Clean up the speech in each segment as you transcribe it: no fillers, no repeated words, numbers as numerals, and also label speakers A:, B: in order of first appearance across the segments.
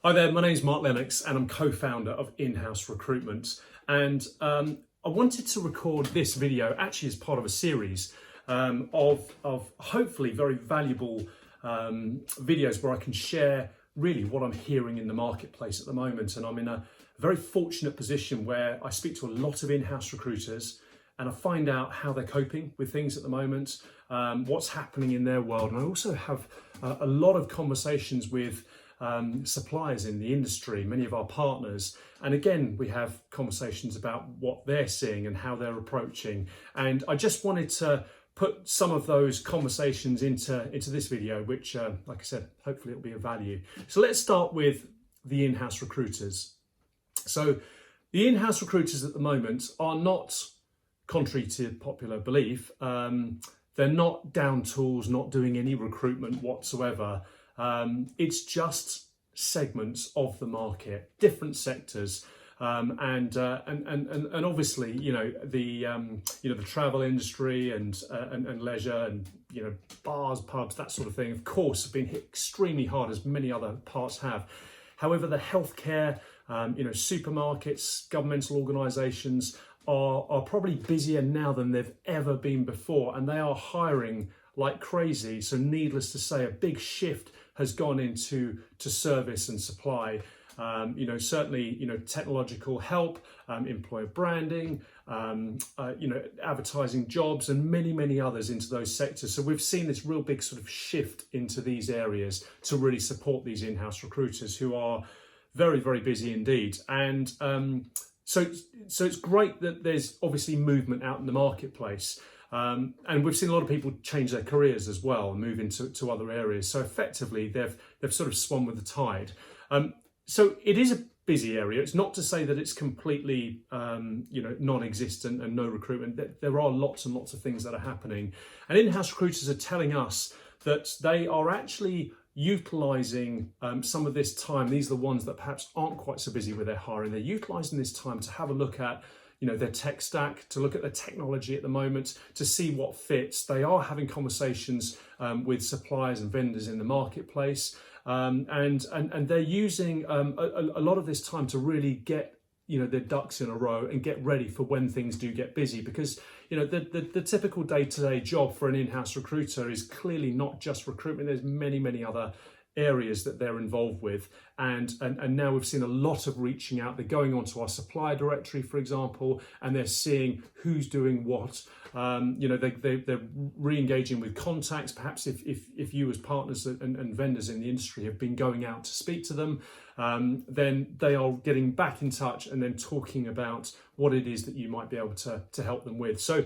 A: Hi there, my name is Mark Lennox and I'm co-founder of In-house Recruitment. And I wanted to record this video actually as part of a series of hopefully very valuable videos where I can share really what I'm hearing in the marketplace at the moment. And I'm in a very fortunate position where I speak to a lot of in-house recruiters and I find out how they're coping with things at the moment, what's happening in their world. And I also have a lot of conversations with suppliers in the industry, many of our partners. And again, we have conversations about what they're seeing and how they're approaching. And I just wanted to put some of those conversations into this video, which, like I said, hopefully it'll be of value. So let's start with the in-house recruiters. So the in-house recruiters at the moment are not, contrary to popular belief, they're not down tools, not doing any recruitment whatsoever. It's just segments of the market, different sectors, and obviously, the travel industry and leisure and bars, pubs, that sort of thing, of course, have been hit extremely hard, as many other parts have. However, the healthcare, supermarkets, governmental organisations are probably busier now than they've ever been before, and they are hiring like crazy. So needless to say, a big shift has gone into service and supply. Certainly, technological help, employer branding, advertising jobs, and many others into those sectors. So we've seen this real big sort of shift into these areas to really support these in-house recruiters who are very, very busy indeed. And so it's great that there's obviously movement out in the marketplace. And we've seen a lot of people change their careers as well and move into other areas. So effectively, they've sort of swum with the tide. So it is a busy area. It's not to say that it's completely, non-existent and no recruitment. There are lots and lots of things that are happening. And in-house recruiters are telling us that they are actually utilising some of this time. These are the ones that perhaps aren't quite so busy with their hiring. They're utilising this time to have a look at their tech stack, to look at their technology at the moment, to see what fits. They are having conversations with suppliers and vendors in the marketplace, and they're using a lot of this time to really get their ducks in a row and get ready for when things do get busy. Because the typical day-to-day job for an in-house recruiter is clearly not just recruitment. There's many other areas that they're involved with, and now we've seen a lot of reaching out. They're going onto our supplier directory, for example, and they're seeing who's doing what. They're re-engaging with contacts. Perhaps if you as partners and vendors in the industry have been going out to speak to them, then they are getting back in touch and then talking about what it is that you might be able to help them with. So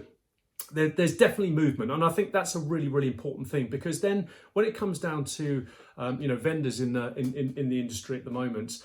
A: there's definitely movement, and I think that's a really important thing, because then when it comes down to vendors in the industry at the moment,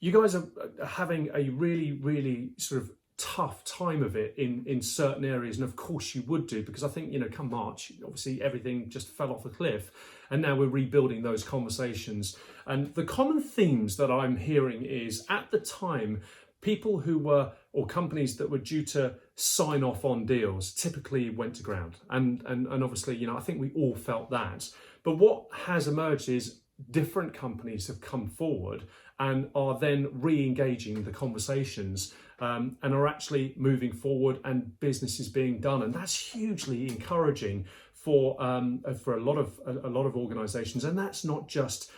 A: you guys are having a really sort of tough time of it in certain areas, and of course you would do, because I think come March, obviously everything just fell off a cliff, and now we're rebuilding those conversations. And the common themes that I'm hearing is, at the time, people who were, or companies that were due to sign off on deals, typically went to ground. And obviously, I think we all felt that. But what has emerged is different companies have come forward and are then re-engaging the conversations, and are actually moving forward, and business is being done. And that's hugely encouraging for a lot of organisations, and that's not just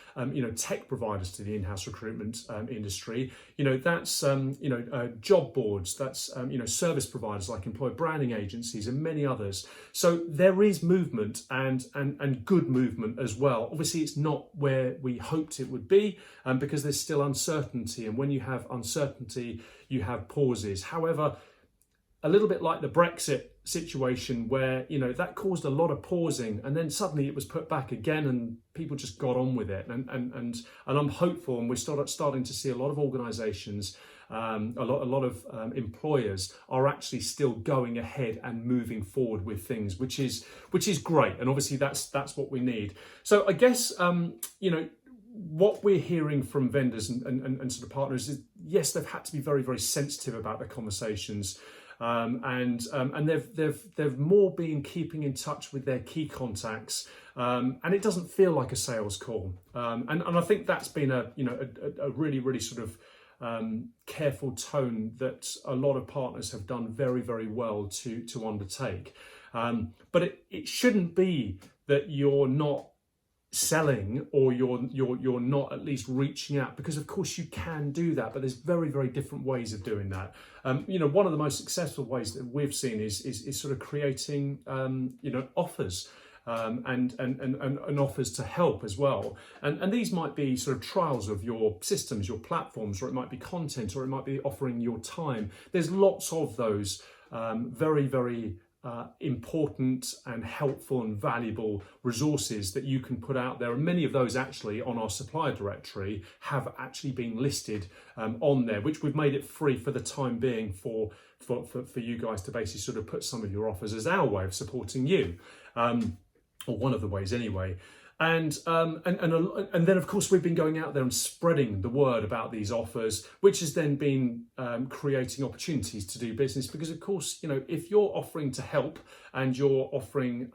A: tech providers to the in-house recruitment industry. That's job boards, that's service providers like employer branding agencies and many others. So there is movement, and good movement as well. Obviously, it's not where we hoped it would be, because there's still uncertainty, and when you have uncertainty, you have pauses. However, a little bit like the Brexit situation, where that caused a lot of pausing, and then suddenly it was put back again, and people just got on with it. And I'm hopeful, and we're starting to see a lot of organisations, a lot of employers are actually still going ahead and moving forward with things, which is great. And obviously that's what we need. So I guess what we're hearing from vendors and sort of partners is, yes, they've had to be very sensitive about their conversations. And they've more been keeping in touch with their key contacts, and it doesn't feel like a sales call. And I think that's been a really sort of careful tone that a lot of partners have done very well to undertake. But it shouldn't be that you're not selling, or you're not at least reaching out, because of course you can do that, but there's very different ways of doing that. One of the most successful ways that we've seen is sort of creating offers. And offers to help as well. And these might be sort of trials of your systems, your platforms, or it might be content, or it might be offering your time. There's lots of those very important and helpful and valuable resources that you can put out there. And many of those actually on our supplier directory have actually been listed on there, which we've made it free for the time being for you guys to basically sort of put some of your offers as our way of supporting you. Or one of the ways anyway. And then of course we've been going out there and spreading the word about these offers, which has then been creating opportunities to do business. Because of course, if you're offering to help and you're offering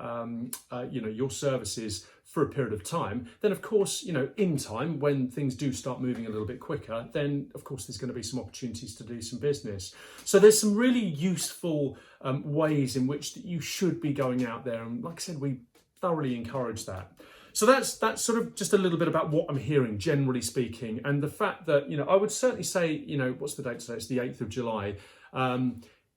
A: your services for a period of time, then of course, in time, when things do start moving a little bit quicker, then of course there's going to be some opportunities to do some business. So there's some really useful ways in which that you should be going out there, and like I said, we thoroughly encourage that. So that's sort of just a little bit about what I'm hearing, generally speaking, and the fact that I would certainly say, what's the date today? It's the 8th of July.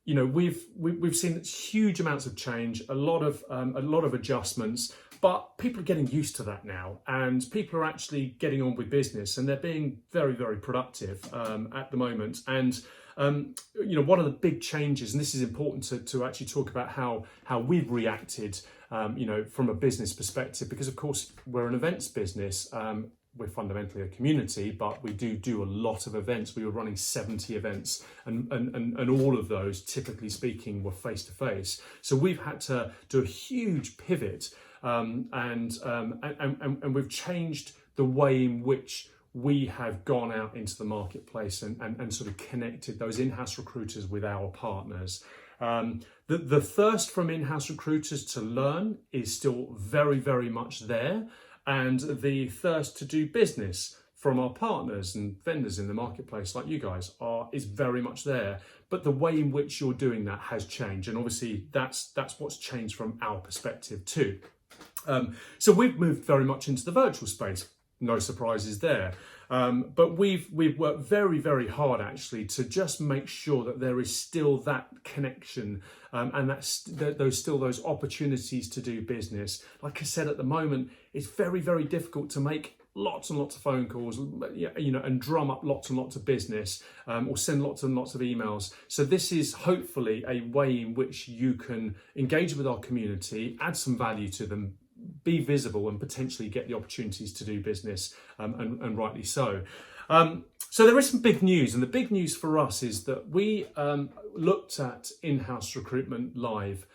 A: We've seen huge amounts of change, a lot of adjustments, but people are getting used to that now, and people are actually getting on with business, and they're being very productive at the moment. And one of the big changes, and this is important to actually talk about how we've reacted, from a business perspective, because of course we're an events business. We're fundamentally a community, but we do a lot of events. We were running 70 events, and all of those, typically speaking, were face to face. So we've had to do a huge pivot, and we've changed the way in which we have gone out into the marketplace and sort of connected those in-house recruiters with our partners. The thirst from in-house recruiters to learn is still very much there, and the thirst to do business from our partners and vendors in the marketplace, like you guys is very much there. But the way in which you're doing that has changed, and obviously that's what's changed from our perspective too. So we've moved very much into the virtual space. No surprises there. But we've worked very hard actually to just make sure that there is still that connection, and there's still those opportunities to do business. Like I said, at the moment, it's very difficult to make lots and lots of phone calls, and drum up lots and lots of business, or send lots and lots of emails. So this is hopefully a way in which you can engage with our community, add some value to them, be visible, and potentially get the opportunities to do business, and rightly so. So there is some big news, and the big news for us is that we looked at In-house Recruitment Live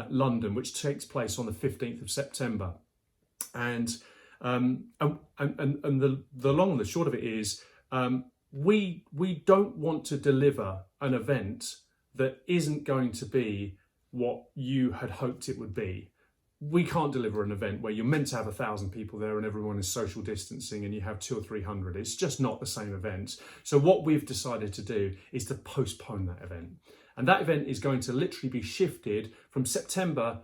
A: London, which takes place on the 15th of September. And the long and the short of it is, we don't want to deliver an event that isn't going to be what you had hoped it would be. We can't deliver an event where you're meant to have 1,000 people there and everyone is social distancing and you have 200 or 300. It's just not the same event. So what we've decided to do is to postpone that event. And that event is going to literally be shifted from September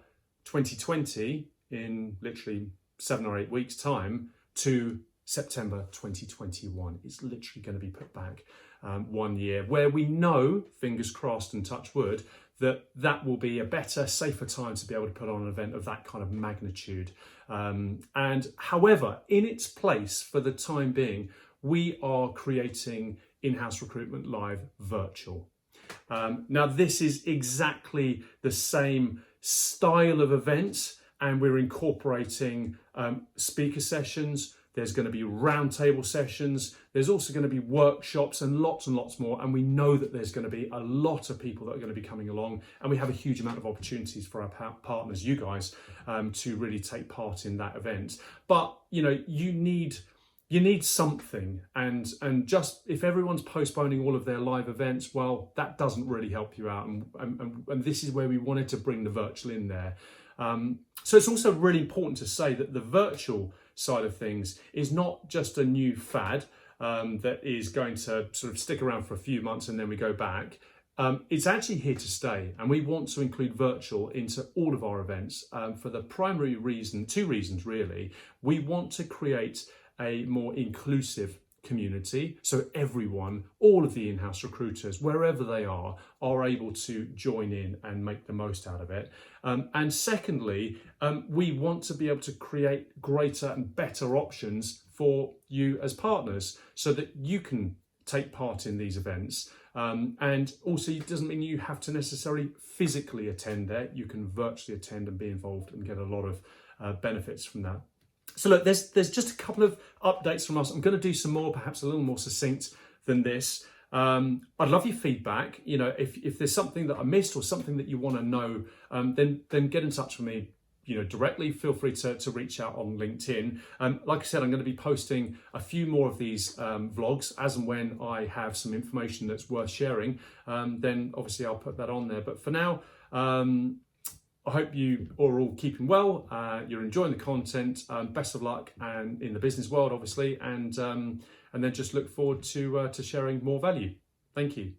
A: 2020, in literally 7 or 8 weeks' time, to September 2021. It's literally going to be put back 1 year, where we know, fingers crossed and touch wood, that will be a better, safer time to be able to put on an event of that kind of magnitude. And however, in its place for the time being, we are creating In-house Recruitment Live virtual. Now, this is exactly the same style of event, and we're incorporating speaker sessions. There's going to be roundtable sessions. There's also going to be workshops and lots more. And we know that there's going to be a lot of people that are going to be coming along. And we have a huge amount of opportunities for our partners, you guys, to really take part in that event. But, you need you need something, and just if everyone's postponing all of their live events, well, that doesn't really help you out, and this is where we wanted to bring the virtual in there. So it's also really important to say that the virtual side of things is not just a new fad that is going to sort of stick around for a few months and then we go back. It's actually here to stay, and we want to include virtual into all of our events for the primary reason, two reasons really. We want to create a more inclusive community, so everyone, all of the in-house recruiters, wherever they are able to join in and make the most out of it. And secondly, we want to be able to create greater and better options for you as partners so that you can take part in these events. And also, it doesn't mean you have to necessarily physically attend there. You can virtually attend and be involved and get a lot of benefits from that. So look, there's just a couple of updates from us. I'm going to do some more, perhaps a little more succinct than this. I'd love your feedback. You know, if there's something that I missed or something that you want to know, then get in touch with me. You know, directly. Feel free to reach out on LinkedIn. Like I said, I'm going to be posting a few more of these vlogs as and when I have some information that's worth sharing. Then obviously I'll put that on there. But for now, I hope you are all keeping well. You're enjoying the content. Best of luck and in the business world, obviously, and then just look forward to sharing more value. Thank you.